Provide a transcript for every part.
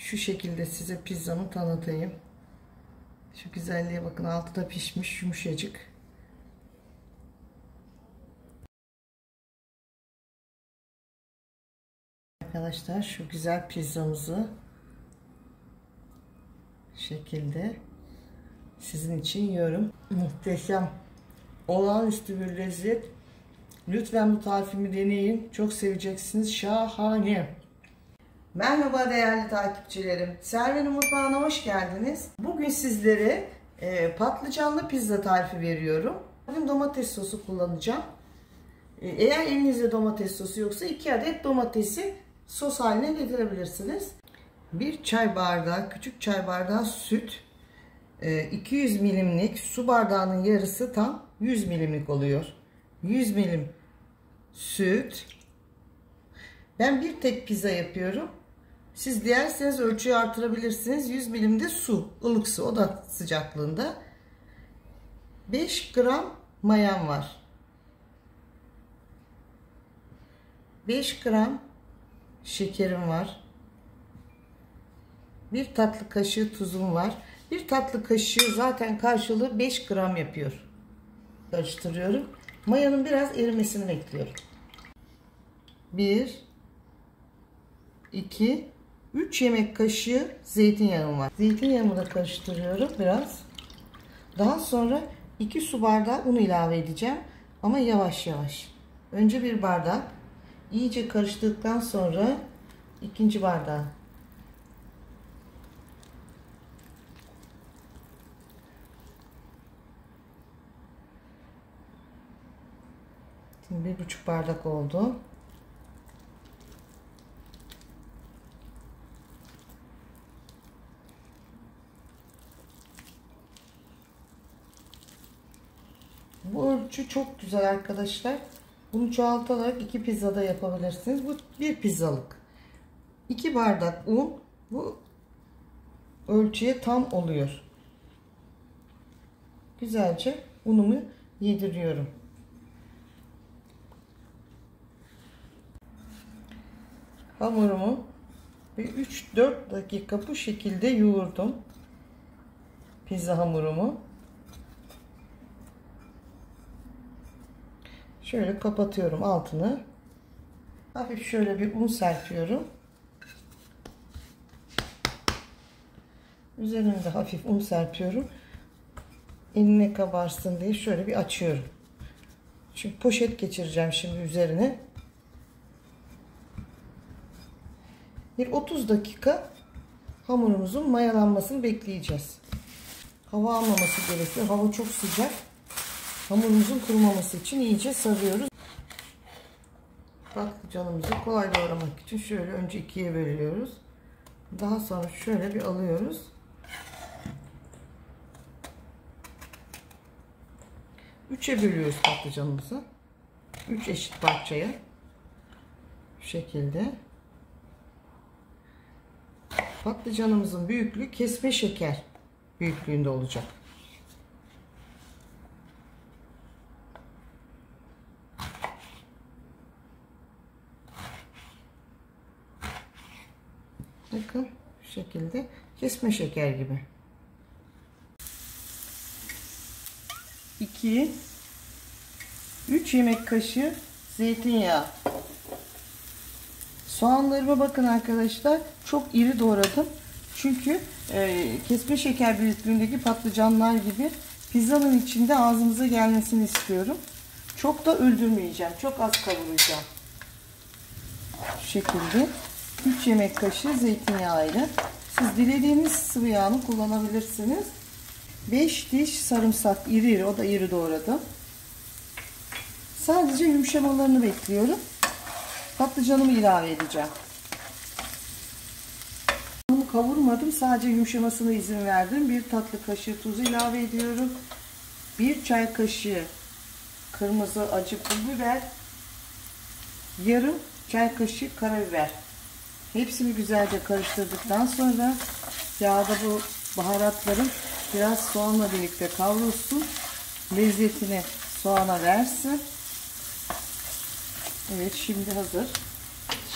Şu şekilde size pizzamı tanıtayım. Şu güzelliğe bakın, altı da pişmiş, yumuşacık. Arkadaşlar şu güzel pizzamızı şekilde sizin için yiyorum. Muhteşem, olağanüstü bir lezzet. Lütfen bu tarifimi deneyin. Çok seveceksiniz. Şahane. Merhaba değerli takipçilerim. Servin'in mutfağına hoş geldiniz. Bugün sizlere patlıcanlı pizza tarifi veriyorum. Bugün domates sosu kullanacağım. Eğer elinizde domates sosu yoksa 2 adet domatesi sos haline getirebilirsiniz. Bir çay bardağı, küçük çay bardağı süt, 200 milimlik su bardağının yarısı tam 100 milimlik oluyor. 100 milim süt. Ben bir tek pizza yapıyorum. Siz dilerseniz ölçüyü artırabilirsiniz. 100 milim de su, ılık su, oda sıcaklığında. 5 gram mayam var. 5 gram şekerim var. 1 tatlı kaşığı tuzum var. 1 tatlı kaşığı zaten karşılığı 5 gram yapıyor. Karıştırıyorum. Mayanın biraz erimesini bekliyorum. 1, 2, 3 yemek kaşığı zeytinyağım var. Zeytinyağımı da karıştırıyorum biraz. Daha sonra 2 su bardağı un ilave edeceğim. Ama yavaş yavaş. Önce 1 bardak. İyice karıştırdıktan sonra 2. bardağı. Şimdi 1,5 bardak oldu. Bu ölçü çok güzel arkadaşlar. Bunu çoğaltarak 2 pizzada yapabilirsiniz. Bu 1 pizzalık. 2 bardak un bu ölçüye tam oluyor. Güzelce unumu yediriyorum. Hamurumu 3-4 dakika bu şekilde yoğurdum. Pizza hamurumu. Şöyle kapatıyorum altını. Hafif şöyle bir un serpiyorum. Üzerine de hafif un serpiyorum. Eline kabarsın diye şöyle bir açıyorum. Çünkü poşet geçireceğim şimdi üzerine. Bir 30 dakika hamurumuzun mayalanmasını bekleyeceğiz. Hava almaması gerekiyor. Hava çok sıcak. Hamurumuzun kurumaması için iyice sarıyoruz. Patlıcanımızı kolay doğramak için şöyle önce 2'ye bölüyoruz. Daha sonra şöyle bir alıyoruz. Üçe bölüyoruz patlıcanımızı. 3 eşit parçaya. Bu şekilde. Patlıcanımızın büyüklüğü kesme şeker büyüklüğünde olacak. Bakın şu şekilde kesme şeker gibi. 2-3 yemek kaşığı zeytinyağı. Soğanlarıma bakın arkadaşlar, çok iri doğradım. Çünkü kesme şeker büyüklüğündeki patlıcanlar gibi pizzanın içinde ağzımıza gelmesini istiyorum. Çok da öldürmeyeceğim. Çok az kavuracağım. Şu şekilde 3 yemek kaşığı zeytinyağı ile. Siz dilediğiniz sıvı yağını kullanabilirsiniz. 5 diş sarımsak, iri iri, o da iri doğradım. Sadece yumuşamalarını bekliyorum. Patlıcanımı ilave edeceğim. Bunu kavurmadım. Sadece yumuşamasına izin verdim. 1 tatlı kaşığı tuzu ilave ediyorum. 1 çay kaşığı kırmızı acı pul biber. Yarım çay kaşığı karabiber. Hepsini güzelce karıştırdıktan sonra yağda bu baharatların biraz soğanla birlikte kavrulsun. Lezzetini soğana versin. Evet, şimdi hazır.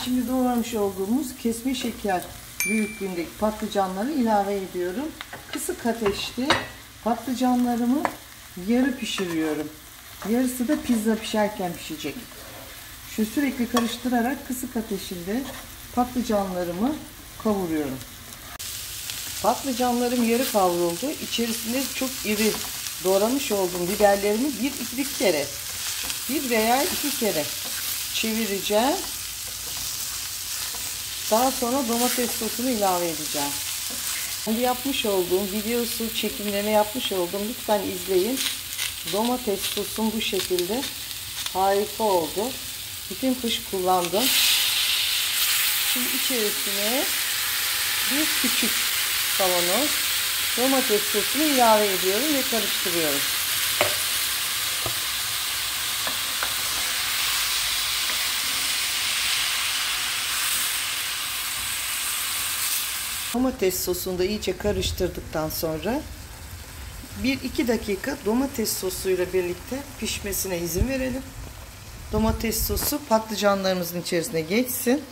Şimdi doğramış olduğumuz kesme şeker büyüklüğündeki patlıcanları ilave ediyorum. Kısık ateşte patlıcanlarımı yarı pişiriyorum. Yarısı da pizza pişerken pişecek. Şu sürekli karıştırarak kısık ateşinde patlıcanlarımı kavuruyorum. Patlıcanlarım yarı kavruldu. İçerisinde çok iri doğramış olduğum biberlerimi bir veya iki kere çevireceğim. Daha sonra domates sosunu ilave edeceğim. Yapmış olduğum videosu çekimlerini yapmış olduğum, lütfen izleyin. Domates sosum bu şekilde harika oldu. Bütün kış kullandım. Şimdi içerisine bir küçük kavanoz domates sosunu ilave ediyorum ve karıştırıyorum. Domates sosunu da iyice karıştırdıktan sonra 1-2 dakika domates sosuyla birlikte pişmesine izin verelim. Domates sosu patlıcanlarımızın içerisine geçsin.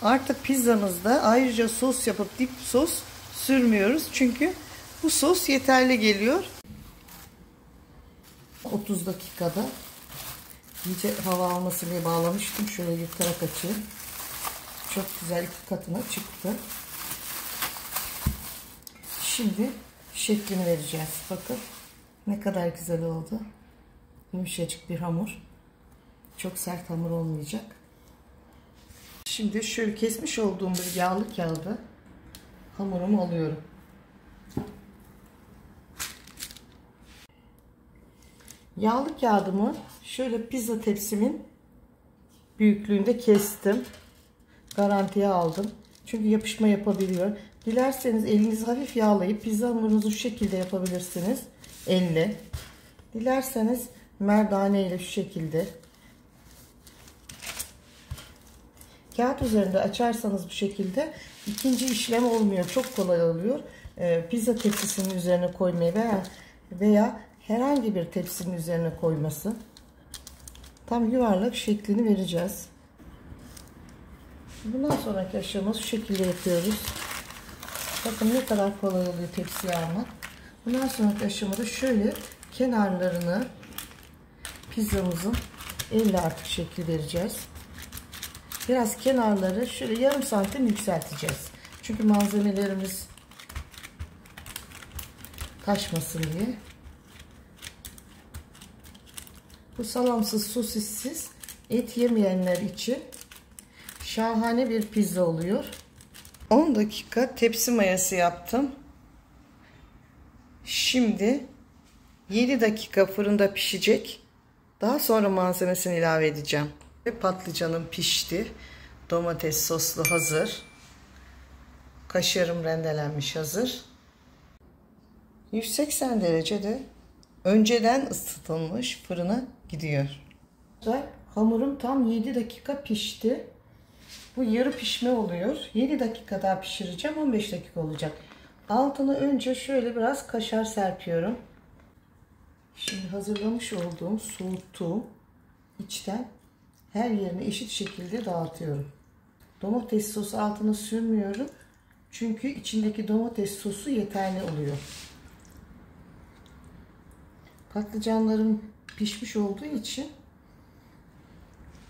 Artık pizzamızda ayrıca sos yapıp dip sos sürmüyoruz. Çünkü bu sos yeterli geliyor. 30 dakikada iyice hava almasın diye bağlamıştım. Şöyle yırtarak açayım. Çok güzel 2 katına çıktı. Şimdi şeklini vereceğiz. Bakın ne kadar güzel oldu. Yumuşacık bir hamur. Çok sert hamur olmayacak. Şimdi şöyle kesmiş olduğum bir yağlı kağıda hamurumu alıyorum. Yağlı kağıdımı şöyle pizza tepsimin büyüklüğünde kestim. Garantiye aldım. Çünkü yapışma yapabiliyor. Dilerseniz elinizi hafif yağlayıp pizza hamurunuzu şu şekilde yapabilirsiniz. Elle. Dilerseniz merdane ile şu şekilde. Kağıt üzerinde açarsanız bu şekilde ikinci işlem olmuyor. Çok kolay oluyor. Pizza tepsisinin üzerine koymayı veya herhangi bir tepsinin üzerine koyması. Tam yuvarlak şeklini vereceğiz. Bundan sonraki aşamamız şu şekilde yapıyoruz. Bakın ne kadar kolay oluyor tepsiye almak. Bundan sonraki aşamada şöyle kenarlarını pizzamızın elle artık şekil vereceğiz. Biraz kenarları şöyle yarım santim yükselteceğiz. Çünkü malzemelerimiz taşmasın diye. Bu salamsız, sosissiz, et yemeyenler için şahane bir pizza oluyor. 10 dakika tepsi mayası yaptım. Şimdi 7 dakika fırında pişecek. Daha sonra malzemesini ilave edeceğim. Patlıcanım pişti. Domates soslu hazır. Kaşarım rendelenmiş hazır. 180 derecede önceden ısıtılmış fırına gidiyor. Hamurum tam 7 dakika pişti. Bu yarı pişme oluyor. 7 dakika daha pişireceğim. 15 dakika olacak. Altını önce şöyle biraz kaşar serpiyorum. Şimdi hazırlamış olduğum soğuttuğum içten her yerine eşit şekilde dağıtıyorum. Domates sosu altına sürmüyorum. Çünkü içindeki domates sosu yeterli oluyor. Patlıcanlarım pişmiş olduğu için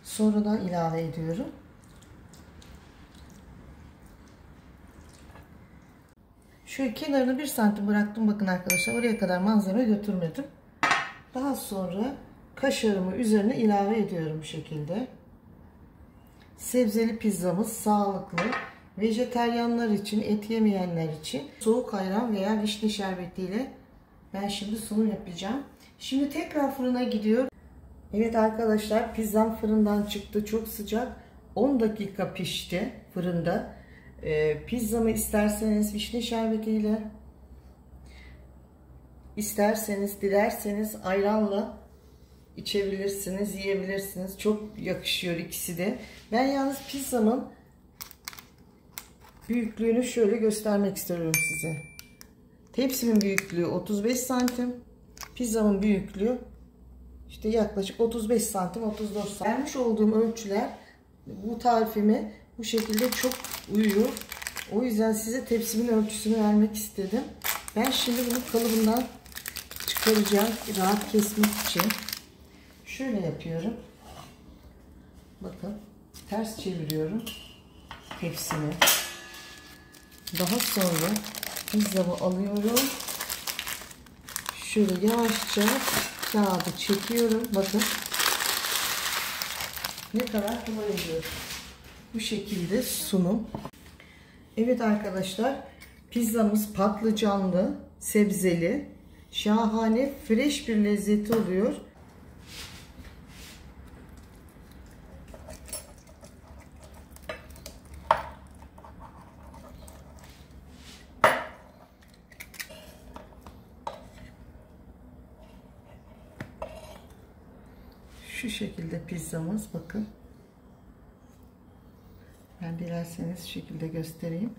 sonradan ilave ediyorum. Şöyle kenarını 1 santim bıraktım. Bakın arkadaşlar, oraya kadar malzeme götürmedim. Daha sonra kaşarımı üzerine ilave ediyorum bu şekilde. Sebzeli pizzamız sağlıklı. Vejeteryanlar için, et yemeyenler için soğuk ayran veya vişne şerbetiyle ben şimdi sunum yapacağım. Şimdi tekrar fırına gidiyor. Evet arkadaşlar, pizzam fırından çıktı. Çok sıcak. 10 dakika pişti fırında. Pizzamı isterseniz vişne şerbetiyle, isterseniz dilerseniz ayranla içebilirsiniz, yiyebilirsiniz. Çok yakışıyor ikisi de. Ben yalnız pizzamın büyüklüğünü şöyle göstermek istiyorum size. Tepsimin büyüklüğü 35 santim. Pizzamın büyüklüğü işte yaklaşık 35 santim, 34 santim. Vermiş olduğum ölçüler bu tarifime bu şekilde çok uyuyor. O yüzden size tepsimin ölçüsünü vermek istedim. Ben şimdi bunu kalıbından çıkaracağım rahat kesmek için. Şöyle yapıyorum. Bakın ters çeviriyorum tepsimi. Daha sonra pizzamı alıyorum. Şöyle yavaşça kağıdı çekiyorum. Bakın ne kadar kolay oluyor. Bu şekilde sunum. Evet arkadaşlar, pizzamız patlıcanlı, sebzeli, şahane, fresh bir lezzeti oluyor. Şu şekilde pizzamız, bakın. Ben dilerseniz şu şekilde göstereyim.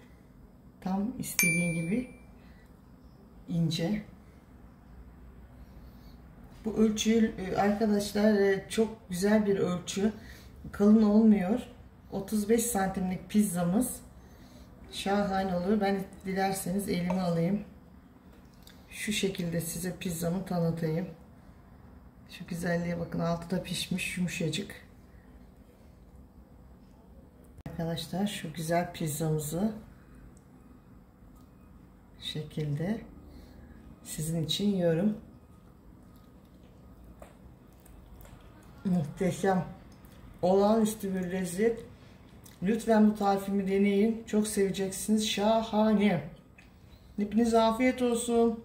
Tam istediğim gibi ince. Bu ölçü arkadaşlar çok güzel bir ölçü. Kalın olmuyor. 35 santimlik pizzamız şahane olur. Ben dilerseniz elime alayım. Şu şekilde size pizzamı tanıtayım. Şu güzelliğe bakın, altı da pişmiş, yumuşacık. Arkadaşlar şu güzel pizzamızı şu şekilde sizin için yiyorum. Muhteşem, olağanüstü bir lezzet. Lütfen bu tarifimi deneyin. Çok seveceksiniz. Şahane. Hepinize afiyet olsun.